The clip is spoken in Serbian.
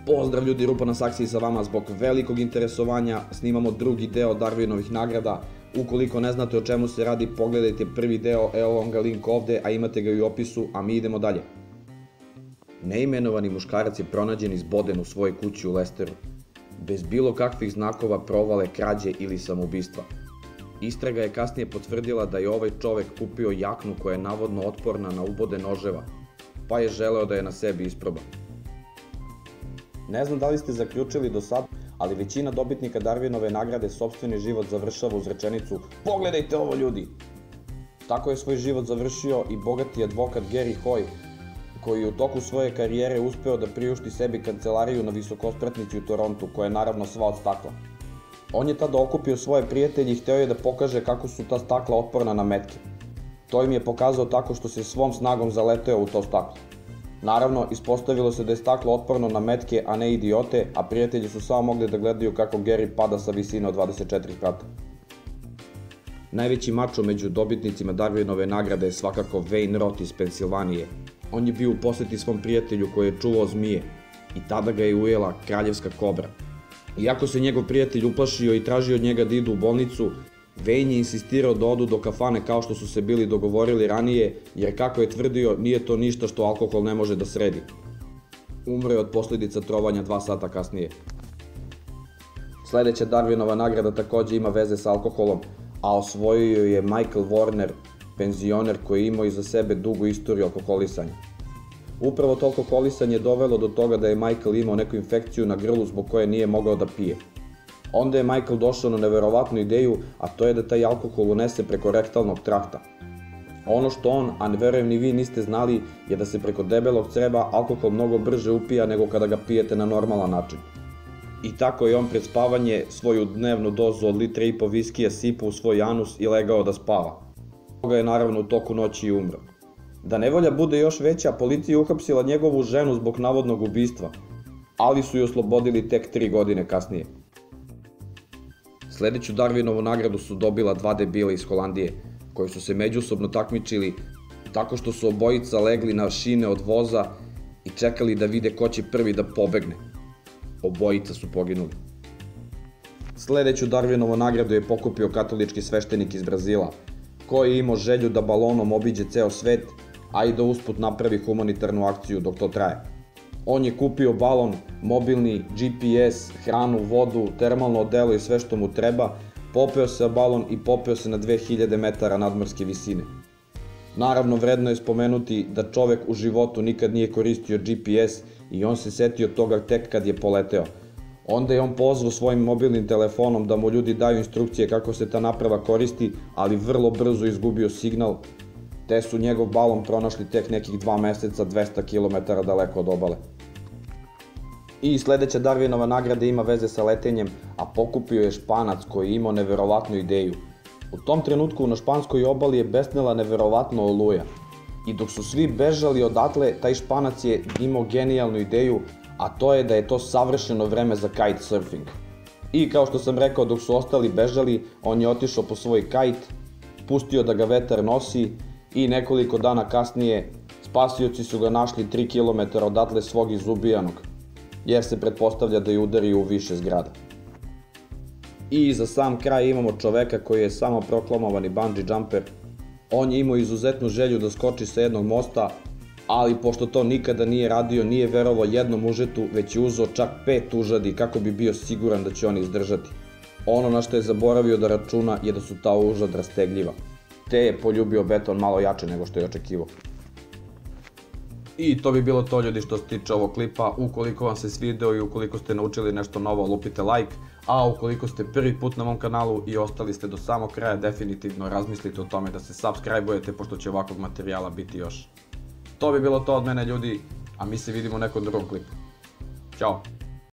Pozdrav ljudi, Rupa na saksiji sa vama. Zbog velikog interesovanja snimamo drugi deo Darwinovih nagrada. Ukoliko ne znate o čemu se radi, pogledajte prvi deo, evo vam ga link ovde, a imate ga i u opisu, a mi idemo dalje. Neimenovani muškarac je pronađen izboden u svojoj kući u Lesteru, bez bilo kakvih znakova provale, krađe ili samoubistva. Istraga je kasnije potvrdila da je ovaj čovek kupio jaknu koja je navodno otporna na ubode noževa, pa je želeo da je na sebi isproba. Ne znam da li ste zaključili do sad, ali većina dobitnika Darwinove nagrade sopstveni život završava uz rečenicu "Pogledajte ovo ljudi!". Tako je svoj život završio i bogati advokat Gary Hoy, koji je u toku svoje karijere uspeo da priušti sebi kancelariju na visokospratnici u Torontu, koja je naravno sva od stakla. On je tada okupio svoje prijatelje i hteo je da pokaže kako su ta stakla otporna na metke. To im je pokazao tako što se svom snagom zaleteo u to staklo. Naravno, ispostavilo se da je staklo otporno na metke, a ne idiote, a prijatelji su samo mogli da gledaju kako Gary pada sa visine od 24 sprata. Najveći mačo među dobitnicima Darwinove nagrade je svakako Wayne Roth iz Pensilvanije. On je bio u poseti svom prijatelju koji je čuvao zmije i tada ga je ujela kraljevska kobra. Iako se njegov prijatelj uplašio i tražio od njega da idu u bolnicu, Wayne je insistirao da odu do kafane kao što su se bili dogovorili ranije, jer kako je tvrdio, nije to ništa što alkohol ne može da sredi. Umro je od posljedica trovanja 2 sata kasnije. Sledeća Darwinova nagrada takođe ima veze sa alkoholom, a osvojio je Michael Warner, penzioner koji je imao iza sebe dugu istoriju alkoholisanja. Upravo to alkoholisanje je dovelo do toga da je Michael imao neku infekciju na grlu zbog koje nije mogao da pije. Onda je Michael došao na neverovatnu ideju, a to je da taj alkohol unese preko rektalnog trakta. Ono što on, a ne verujem ni vi niste znali, je da se preko debelog creva alkohol mnogo brže upija nego kada ga pijete na normalan način. I tako je on pred spavanje svoju dnevnu dozu od 1,5 litre viskija sipao u svoj anus i legao da spava. Toga je naravno u toku noći i umro. Da nevolja bude još veća, policija je uhapsila njegovu ženu zbog navodnog ubistva, ali su je oslobodili tek 3 godine kasnije. Sledeću Darwinovu nagradu su dobila 2 debila iz Holandije, koji su se međusobno takmičili tako što su obojica legli na šine od voza i čekali da vide ko će prvi da pobegne. Obojica su poginuli. Sledeću Darwinovu nagradu je pokupio katolički sveštenik iz Brazila, koji je imao želju da balonom obiđe ceo svet, a i da usput napravi humanitarnu akciju dok to traje. On je kupio balon, mobilni, GPS, hranu, vodu, termalno odelo i sve što mu treba, popeo se balon i popeo se na 2000 metara nadmorske visine. Naravno, vredno je spomenuti da čovek u životu nikad nije koristio GPS i on se setio toga tek kad je poleteo. Onda je on pozvao svojim mobilnim telefonom da mu ljudi daju instrukcije kako se ta naprava koristi, ali vrlo brzo izgubio signal, te su njegov balon pronašli tek nekih 2 meseca 200 km daleko od obale. I sledeća Darwinova nagrada ima veze sa letenjem, a pokupio je Španac koji je imao neverovatnu ideju. U tom trenutku na španskoj obali je besnela neverovatno oluja. I dok su svi bežali odatle, taj Španac je imao genijalnu ideju, a to je da je to savršeno vreme za kitesurfing. I kao što sam rekao, dok su ostali bežali, on je otišao po svoj kite, pustio da ga vetar nosi i nekoliko dana kasnije spasioci su ga našli 3 km odatle svog izubijanog, jer se pretpostavlja da je udario u više zgrada. I za sam kraj imamo čoveka koji je samo proklamovani bungee jumper. On je imao izuzetnu želju da skoči sa jednog mosta, ali pošto to nikada nije radio, nije verovao jednom užetu, već je uzeo čak 5 užadi kako bi bio siguran da će on izdržati. Ono na što je zaboravio da računa je da su ta užad rastegljiva, te je poljubio beton malo jače nego što je očekivao. I to bi bilo to ljudi što se tiče ovog klipa. Ukoliko vam se svideo i ukoliko ste naučili nešto novo, lupite like, a ukoliko ste prvi put na mom kanalu i ostali ste do samog kraja, definitivno razmislite o tome da se subscribe-ujete, pošto će ovakvog materijala biti još. To bi bilo to od mene ljudi, a mi se vidimo u nekom drugom klipu. Ćao!